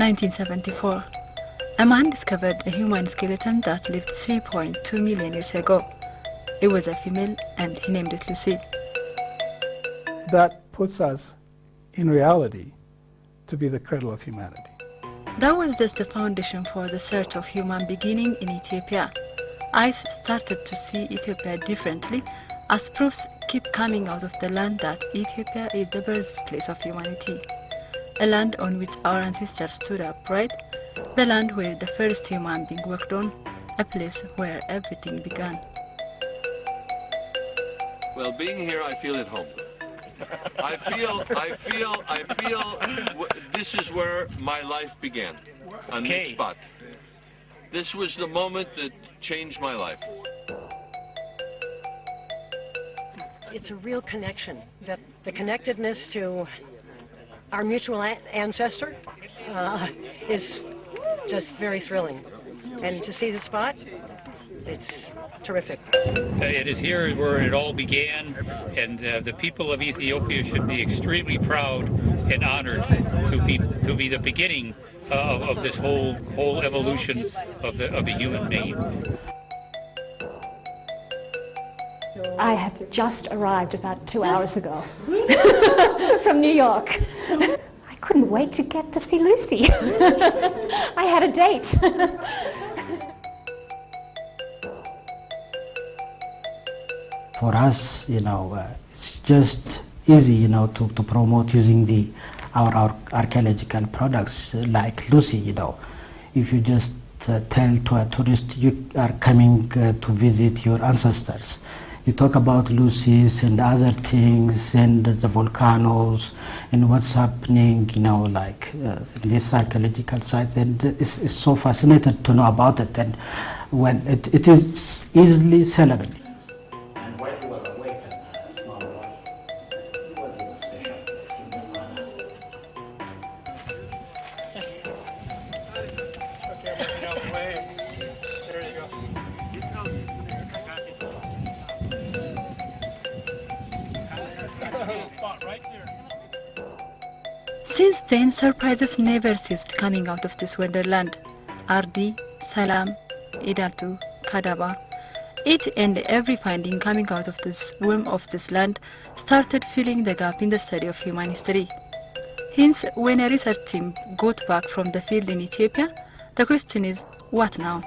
1974. A man discovered a human skeleton that lived 3.2 million years ago. It was a female and he named it Lucy. That puts us, in reality, to be the cradle of humanity. That was just the foundation for the search of human beginning in Ethiopia. ICE started to see Ethiopia differently as proofs keep coming out of the land that Ethiopia is the birthplace of humanity. A land on which our ancestors stood upright, the land where the first human being walked on, a place where everything began. Well, being here, I feel at home. I feel this is where my life began, on this spot. This was the moment that changed my life. It's a real connection, the connectedness to our mutual ancestor is just very thrilling. And to see the spot, it's terrific. It is here where it all began, and the people of Ethiopia should be extremely proud and honored to be the beginning of this whole evolution of the human being. I have just arrived about 2 hours ago from New York. I couldn't wait to get to see Lucy. I had a date. For us, it's just easy, to promote using our archaeological products like Lucy, If you just tell to a tourist you are coming to visit your ancestors, you talk about Lucy's and other things and the volcanoes and what's happening, like in this archaeological site, and it's so fascinated to know about it, and when it is easily sellable. And while he was awake and a small boy, he was in a special place in the palace. There you go. Since then, surprises never ceased coming out of this wonderland. Ardi, Salam, Idatu, Kadaba. Each and every finding coming out of this womb of this land started filling the gap in the study of human history. Hence, when a research team got back from the field in Ethiopia, the question is, what now?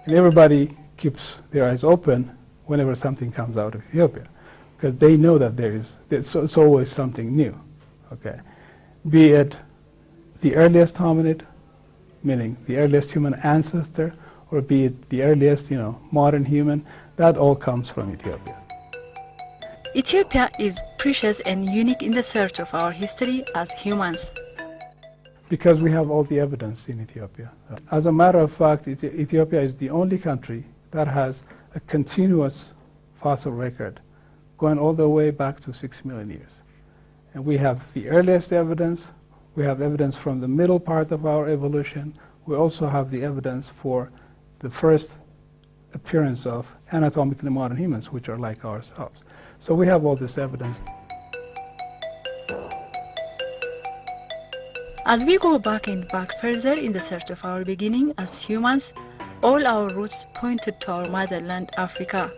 And everybody keeps their eyes open whenever something comes out of Ethiopia, because they know that it's always something new, okay? Be it the earliest hominid, meaning the earliest human ancestor, or be it the earliest, modern human, that all comes from Ethiopia. Ethiopia is precious and unique in the search of our history as humans. Because we have all the evidence in Ethiopia. As a matter of fact, Ethiopia is the only country that has a continuous fossil record going all the way back to 6 million years. And we have the earliest evidence, we have evidence from the middle part of our evolution, we also have the evidence for the first appearance of anatomically modern humans, which are like ourselves. So we have all this evidence. As we go back and back further in the search of our beginning as humans, all our roots pointed to our motherland, Africa.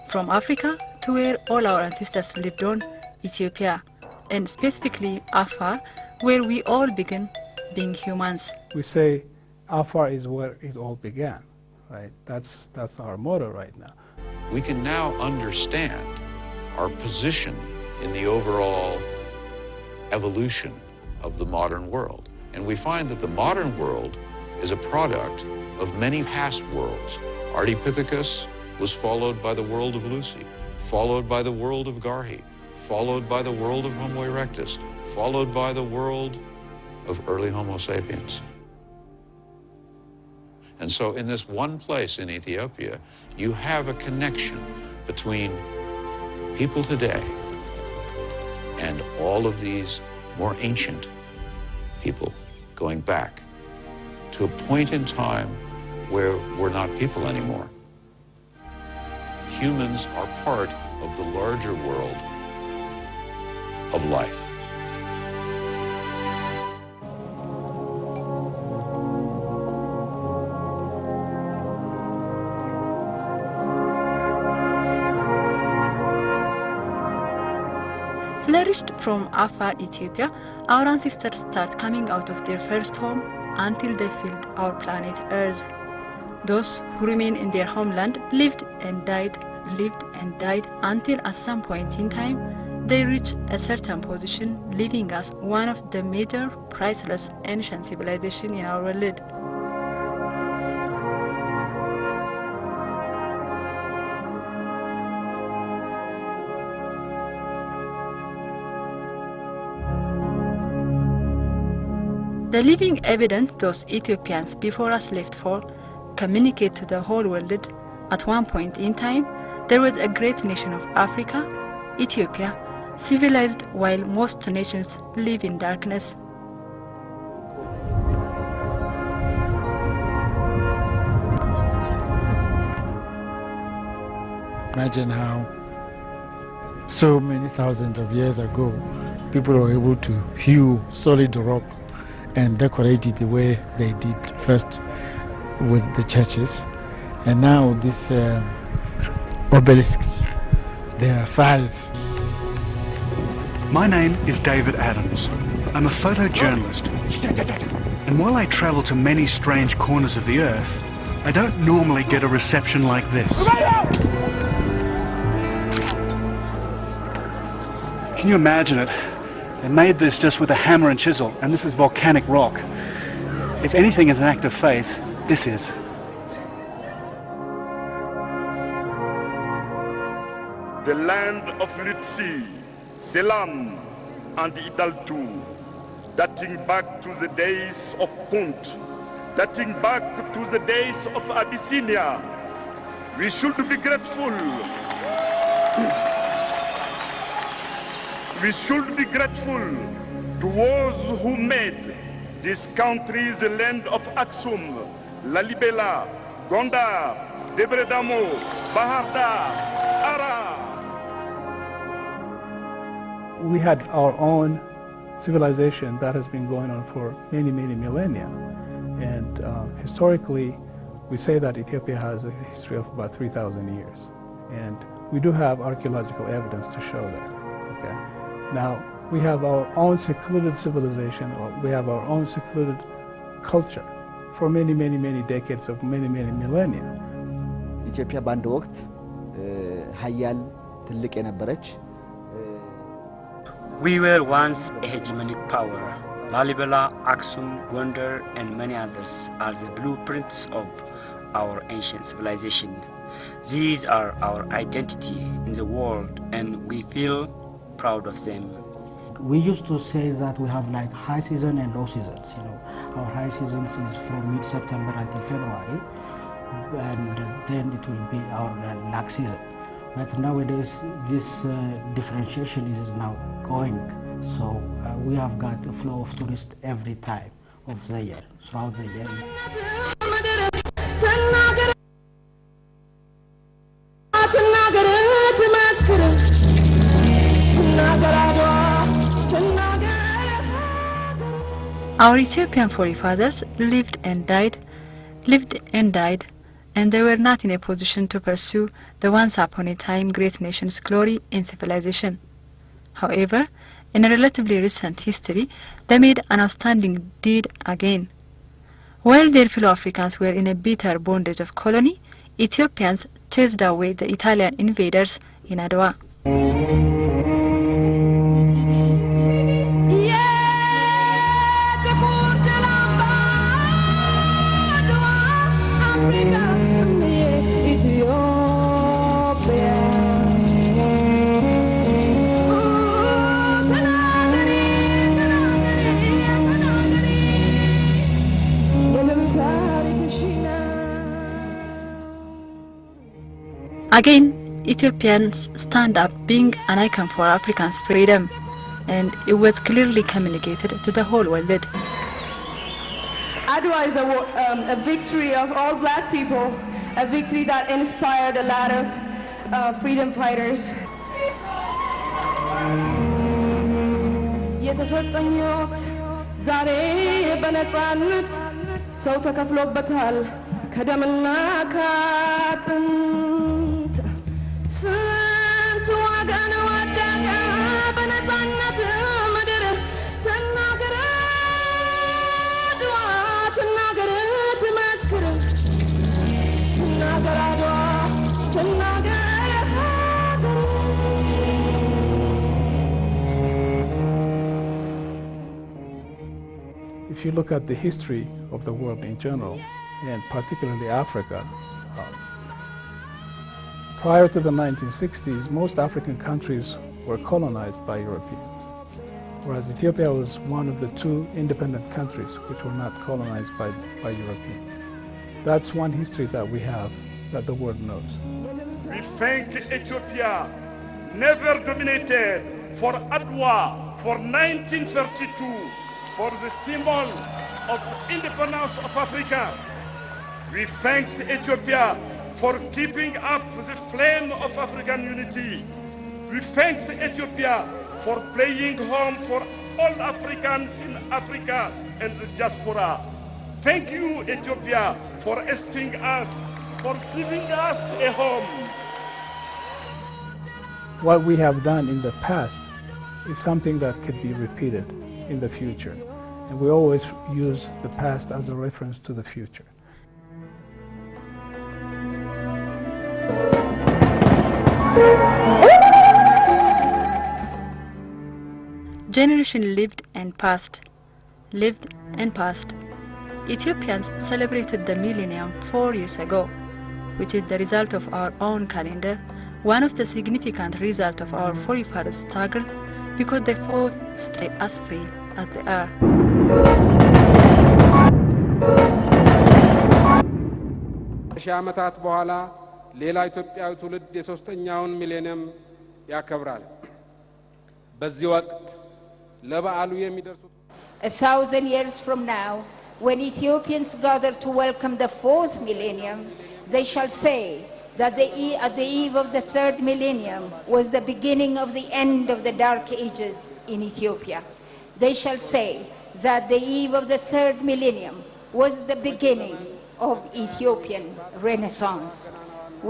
From Africa to where all our ancestors lived on, Ethiopia, and specifically Afar, where we all began being humans. We say Afar is where it all began, right? That's our motto right now. We can now understand our position in the overall evolution of the modern world. And we find that the modern world is a product of many past worlds. Ardipithecus was followed by the world of Lucy, followed by the world of Garhi, followed by the world of Homo erectus, followed by the world of early Homo sapiens. And so in this one place in Ethiopia, you have a connection between people today and all of these more ancient people going back to a point in time where we're not people anymore. Humans are part of the larger world of life. flourished from Afar, Ethiopia, our ancestors start coming out of their first home until they filled our planet Earth. Those who remain in their homeland lived and died until at some point in time they reach a certain position, leaving us one of the major priceless ancient civilizations in our world. The living evidence those Ethiopians before us left for communicate to the whole world. At one point in time, there was a great nation of Africa, Ethiopia, civilized while most nations live in darkness. Imagine how so many thousands of years ago, people were able to hew solid rock and decorate it the way they did first with the churches. And now these obelisks, their size. My name is David Adams. I'm a photojournalist. And while I travel to many strange corners of the earth, I don't normally get a reception like this. Can you imagine it? They made this just with a hammer and chisel, and this is volcanic rock. If anything is an act of faith, this is. The land of Lutsi, Selam, and Idaltu, dating back to the days of Punt, dating back to the days of Abyssinia. We should be grateful. We should be grateful to those who made this country the land of Aksum, Lalibela, Gondar, Debredamo, Baharda, Ara. We had our own civilization that has been going on for many, many millennia. And historically, we say that Ethiopia has a history of about 3,000 years. And we do have archaeological evidence to show that. Okay? Now, we have our own secluded civilization, or we have our own secluded culture for many, many, many decades of many, many millennia. ኢትዮጵያ በአንድ ወቅት ሀያል ትልቅ የነበረች We were once a hegemonic power. Lalibela, Aksum, Gondar, and many others are the blueprints of our ancient civilization. These are our identity in the world, and we feel proud of them. We used to say that we have like high season and low seasons. You know, our high seasons is from mid-September until February, and then it will be our lack season. But nowadays, this differentiation is now going. So we have got a flow of tourists every time of the year, throughout the year. Our Ethiopian forefathers lived and died, and they were not in a position to pursue the once upon a time great nation's glory and civilization. However, in a relatively recent history, they made an outstanding deed again. While their fellow Africans were in a bitter bondage of colony, Ethiopians chased away the Italian invaders in Adwa. Again, Ethiopians stand up being an icon for Africans' freedom, and it was clearly communicated to the whole world. Adwa is a victory of all black people, a victory that inspired a lot of freedom fighters. የተሰጠኞት ዛሬ በነፃነት ሰው ተከፍሎበታል ከደምና ካጥንት ስንት ወገን ወደቀ በነፃነት if you look at the history of the world in general, and particularly Africa, prior to the 1960s, most African countries were colonized by Europeans, whereas Ethiopia was one of the two independent countries which were not colonized by Europeans. That's one history that we have that the world knows. We thank Ethiopia, never dominated, for Adwa, for 1932, for the symbol of independence of Africa. We thank Ethiopia for keeping up the flame of African unity. We thank Ethiopia for playing home for all Africans in Africa and the diaspora. Thank you, Ethiopia, for hosting us, for giving us a home. What we have done in the past is something that could be repeated in the future. And we always use the past as a reference to the future. Generation lived and passed. Ethiopians celebrated the millennium 4 years ago, which is the result of our own calendar, one of the significant results of our forefathers' struggle, because they fought to stay as free as they are. ሺህ ዓመታት በኋላ ሌላ ኢትዮጵያዊ ትውልድ የሶስተኛውን ሚሌኒየም ያከብራል። በዚህ ወቅት ለበዓሉ የሚደርሱት 1,000 years from now, when Ethiopians gather to welcome the 4th millennium, they shall say that at the eve of the 3rd millennium was the beginning of the end of the dark ages in Ethiopia. They shall say that the eve of the 3rd millennium was the beginning of Ethiopian Renaissance.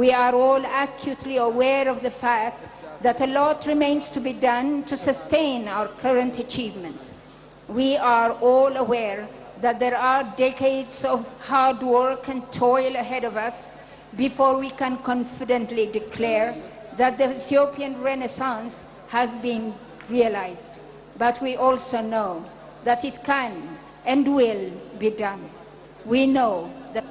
We are all acutely aware of the fact that a lot remains to be done to sustain our current achievements. We are all aware that there are decades of hard work and toil ahead of us before we can confidently declare that the Ethiopian Renaissance has been realized. But we also know that it can and will be done. We know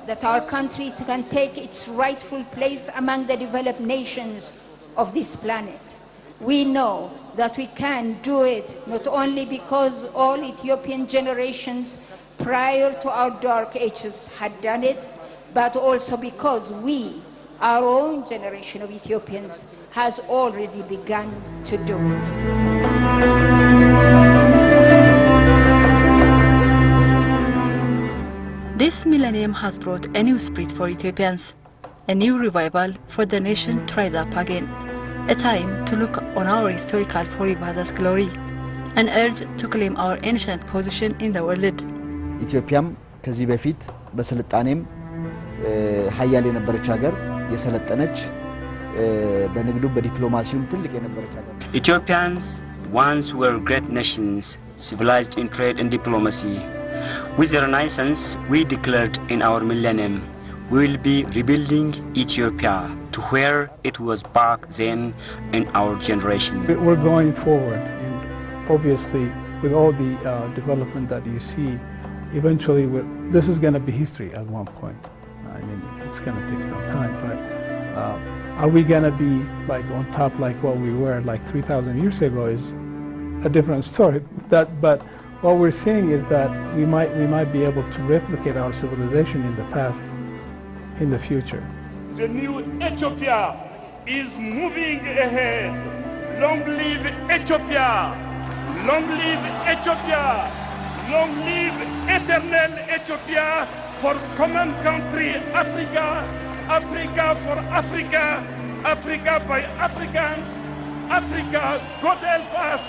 that our country can take its rightful place among the developed nations of this planet. We know that we can do it not only because all Ethiopian generations prior to our dark ages had done it, but also because we, our own generation of Ethiopians, has already begun to do it. This millennium has brought a new spirit for Ethiopians, a new revival for the nation to rise up again, a time to look on our historical forefathers' glory, an urge to claim our ancient position in the world. ኢትዮጵያም ከዚህ በፊት በስልጣኔም ሀያል የነበረች ሀገር የሰለጠነች በንግዱ በዲፕሎማሲውም ትልቅ የነበረች ሀገር Ethiopians once were great nations, civilized in trade and diplomacy. With the Renaissance, we declared in our millennium, we will be rebuilding Ethiopia to where it was back then in our generation. We're going forward, and obviously with all the development that you see, eventually this is going to be history at one point. I mean, it's going to take some time, but are we going to be like on top like what we were like 3,000 years ago is a different story. But what we're seeing is that we might be able to replicate our civilization in the past in the future. The new Ethiopia is moving ahead. Long live Ethiopia! Long live Ethiopia! Long live eternal Ethiopia for common country Africa, Africa for Africa, Africa by Africans, Africa, God help us.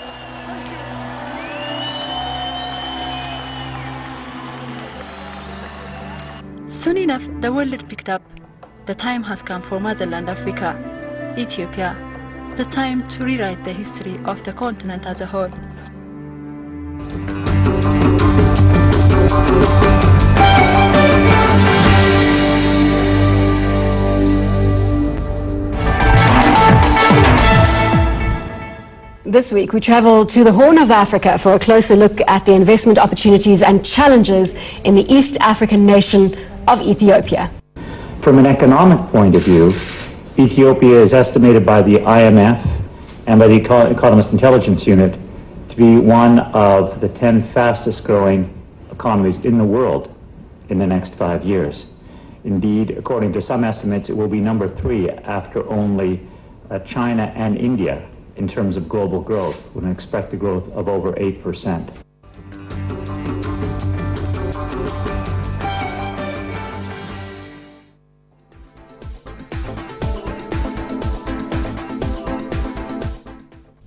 Soon enough, the world picked up. The time has come for motherland Africa, Ethiopia, the time to rewrite the history of the continent as a whole. This week we travel to the Horn of Africa for a closer look at the investment opportunities and challenges in the East African nation of Ethiopia. From an economic point of view, Ethiopia is estimated by the IMF and by the Economist Intelligence Unit to be one of the 10 fastest growing economies in the world in the next 5 years. Indeed, according to some estimates, it will be number 3 after only China and India in terms of global growth, with an expected growth of over 8%.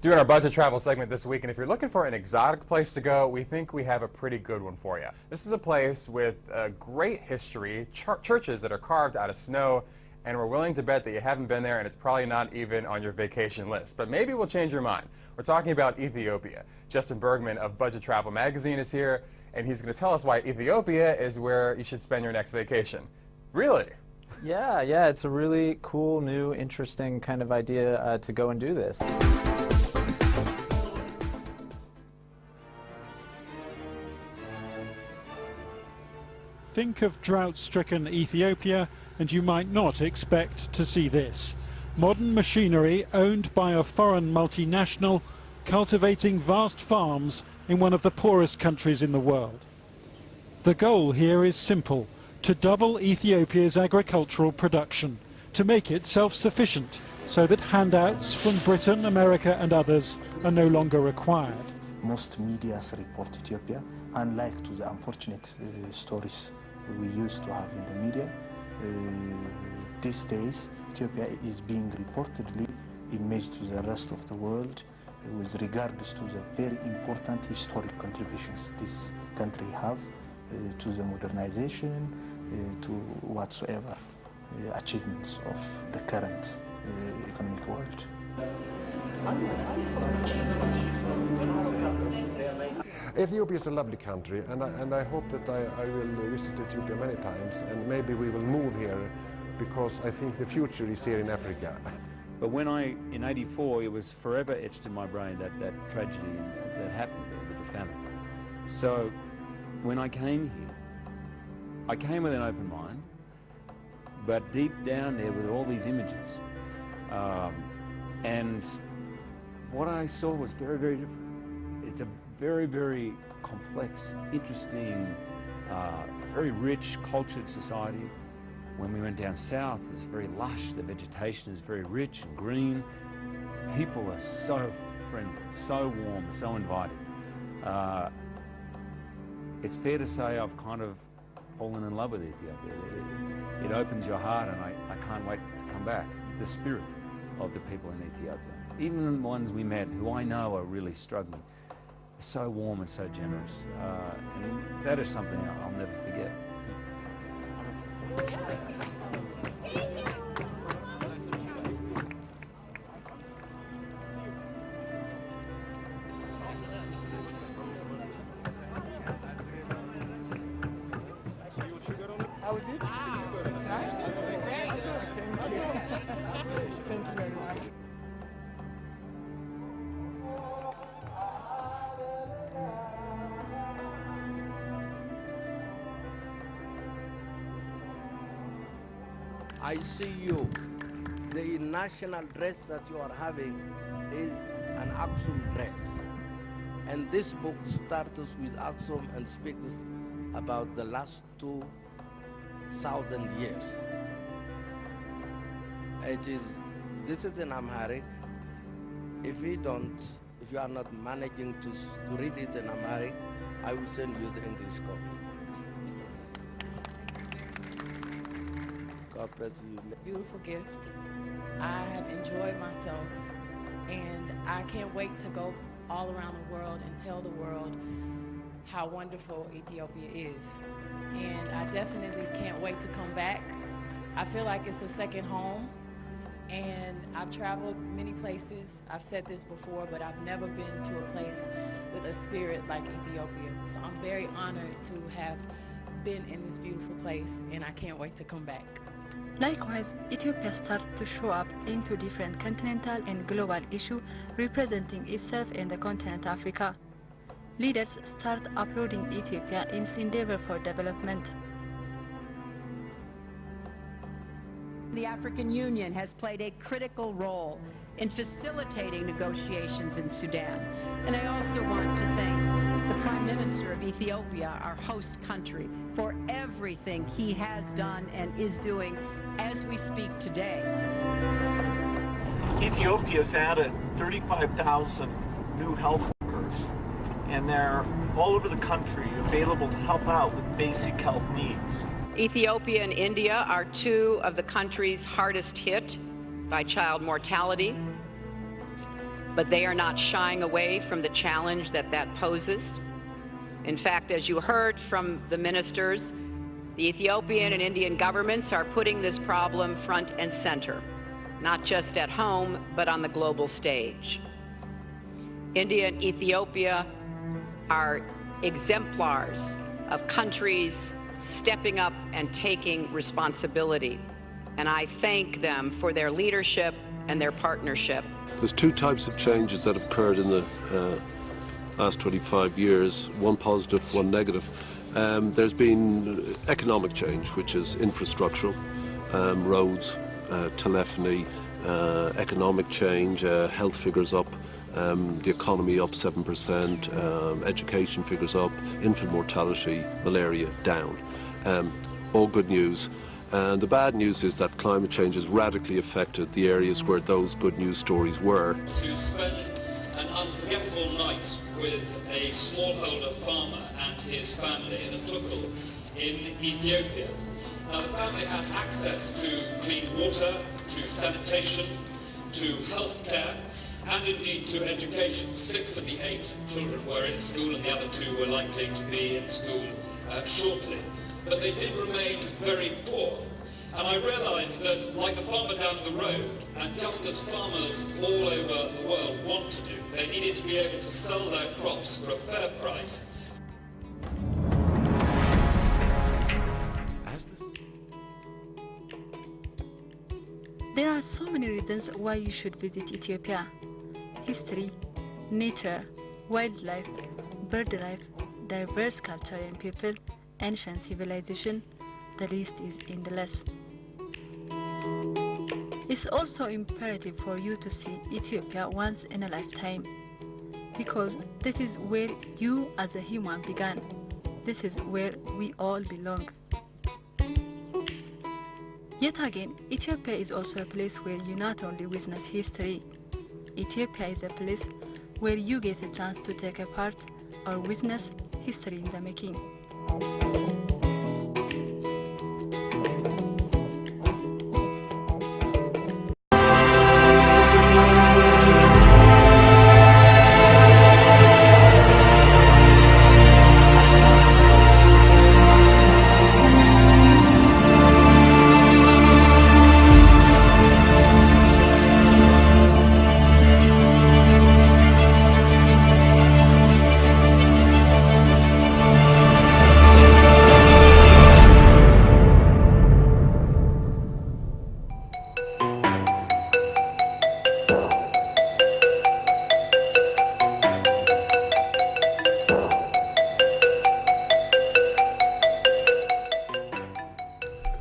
Doing our budget travel segment this week, and if you're looking for an exotic place to go, we think we have a pretty good one for you. This is a place with a great history, churches that are carved out of snow, and we're willing to bet that you haven't been there and it's probably not even on your vacation list. But maybe we'll change your mind. We're talking about Ethiopia. Justin Bergman of Budget Travel Magazine is here, and he's going to tell us why Ethiopia is where you should spend your next vacation. Really? Yeah, it's a really cool, new, interesting kind of idea to go and do this. Think of drought-stricken Ethiopia, and you might not expect to see this. Modern machinery owned by a foreign multinational cultivating vast farms in one of the poorest countries in the world. The goal here is simple: to double Ethiopia's agricultural production, to make it self-sufficient, so that handouts from Britain, America and others are no longer required. Most media report Ethiopia, unlike to the unfortunate stories we used to have in the media. These days, Ethiopia is being reportedly imaged to the rest of the world with regards to the very important historic contributions this country have to the modernization, to whatsoever achievements of the current economic world. Ethiopia is a lovely country, and I hope that I will visit Ethiopia many times, and maybe we will move here because I think the future is here in Africa. But when in '84, it was forever etched in my brain, that tragedy that happened with the famine. So when I came here, I came with an open mind, but deep down there with all these images. And what I saw was very, very different. It's a very, very complex, interesting, very rich, cultured society. When we went down south, it's very lush. The vegetation is very rich and green. The people are so friendly, so warm, so inviting. It's fair to say I've kind of fallen in love with Ethiopia. It opens your heart, and I can't wait to come back. The spirit of the people in Ethiopia, even the ones we met who I know are really struggling, are so warm and so generous. And that is something I'll never forget. How was it? It's nice. Very good. Thank you. Thank you very much. I see you. The national dress that you are having is an Aksum dress. And this book starts with Aksum and speaks about the last 2,000 years. This is in Amharic. If you are not managing to read it in Amharic, I will send you the English copy. God bless you. Beautiful gift. I have enjoyed myself, and I can't wait to go all around the world and tell the world how wonderful Ethiopia is. And I definitely can't wait to come back. I feel like it's a second home, and I've traveled many places. I've said this before, but I've never been to a place with a spirit like Ethiopia. So I'm very honored to have been in this beautiful place, and I can't wait to come back. Likewise, Ethiopia starts to show up into different continental and global issues representing itself in the continent Africa. Leaders start applauding Ethiopia in its endeavor for development. The African Union has played a critical role in facilitating negotiations in Sudan. And I also want to thank the Prime Minister of Ethiopia, our host country, for everything he has done and is doing as we speak today. Ethiopia's added 35,000 new health workers, and they're all over the country available to help out with basic health needs. Ethiopia and India are two of the countries hardest hit by child mortality, but they are not shying away from the challenge that poses. In fact, as you heard from the ministers, the Ethiopian and Indian governments are putting this problem front and center, not just at home, but on the global stage. India and Ethiopia are exemplars of countries stepping up and taking responsibility. And I thank them for their leadership and their partnership. There's two types of changes that have occurred in the last 25 years, one positive, one negative. There's been economic change, which is infrastructural, roads, telephony, economic change, health figures up, the economy up 7%, education figures up, infant mortality, malaria down. All good news. And the bad news is that climate change has radically affected the areas where those good news stories were. To spend an unforgettable night with a smallholder farmer and his family in a tukul in Ethiopia. Now the family had access to clean water, to sanitation, to health care, and indeed to education. 6 of the 8 children were in school and the other 2 were likely to be in school shortly. But they did remain very poor. And I realized that, like the farmer down the road, and just as farmers all over the world want to do, they needed to be able to sell their crops for a fair price. There are so many reasons why you should visit Ethiopia. History, nature, wildlife, bird life, diverse culture and people, ancient civilization, the list is endless. It's also imperative for you to see Ethiopia once in a lifetime, because this is where you as a human began. This is where we all belong. Yet again, Ethiopia is also a place where you not only witness history. Ethiopia is a place where you get a chance to take a part or witness history in the making.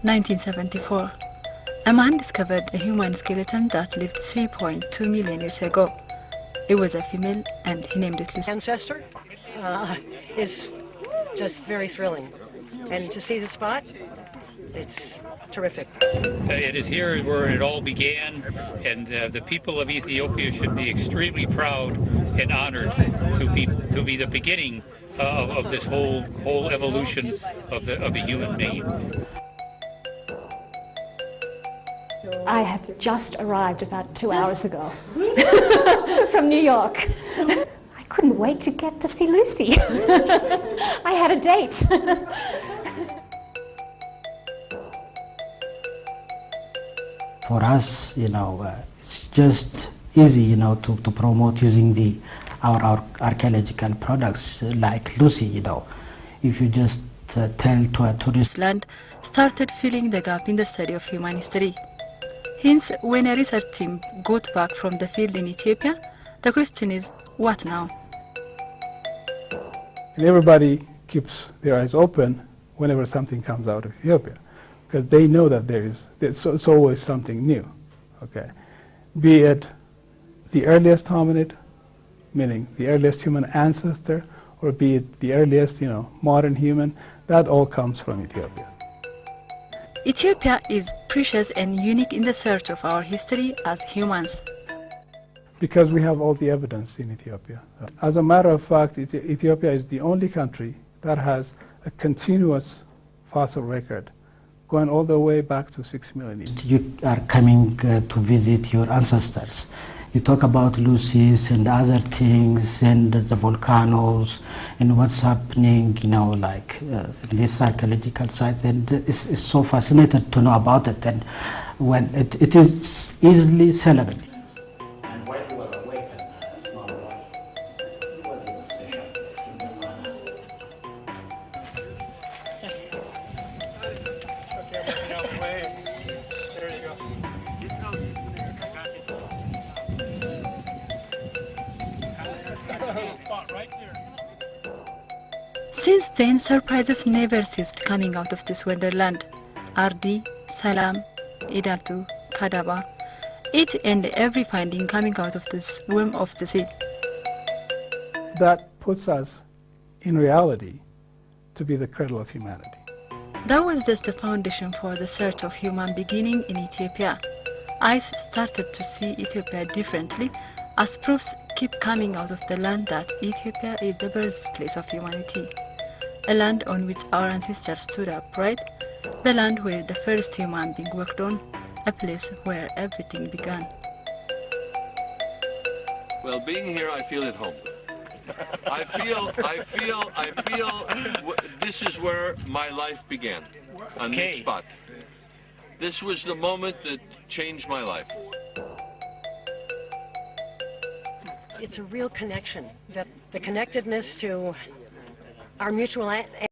(1974). A man discovered a human skeleton that lived 3.2 million years ago. It was a female and he named it Lucy. Ancestor is just very thrilling. And to see the spot, it's terrific. It is here where it all began, and the people of Ethiopia should be extremely proud and honored to be the beginning of this whole evolution of the human being. I have just arrived about 2 hours ago from New York. I couldn't wait to get to see Lucy. I had a date. For us, it's just easy, to promote using our archaeological products like Lucy, If you just tell to a tourist. Land started filling the gap in the study of human history. Hence, when a research team got back from the field in Ethiopia, the question is, what now? And everybody keeps their eyes open whenever something comes out of Ethiopia, because they know that it's always something new, okay? Be it the earliest hominid, meaning the earliest human ancestor, or be it the earliest, modern human, that all comes from Ethiopia. Ethiopia is precious and unique in the search of our history as humans. Because we have all the evidence in Ethiopia. As a matter of fact, Ethiopia is the only country that has a continuous fossil record going all the way back to 6 million years. You are coming to visit your ancestors. You talk about Lucy's and other things and the volcanoes and what's happening, like this archaeological site, and it's so fascinated to know about it. And when it is easily sellable. And when he was awakened, a small boy, he was in a special place in the palace. There you go. Since then, surprises never ceased coming out of this wonderland. Ardi, Salam, Idaltu, Kadaba, each and every finding coming out of this womb of the sea. That puts us, in reality, to be the cradle of humanity. That was just the foundation for the search of human beginning in Ethiopia. ICE started to see Ethiopia differently as proofs keep coming out of the land that Ethiopia is the birthplace of humanity. A land on which our ancestors stood upright, the land where the first human being walked on, a place where everything began. Well, being here, I feel at home. I feel this is where my life began, on this spot. This was the moment that changed my life. It's a real connection, the connectedness to our mutual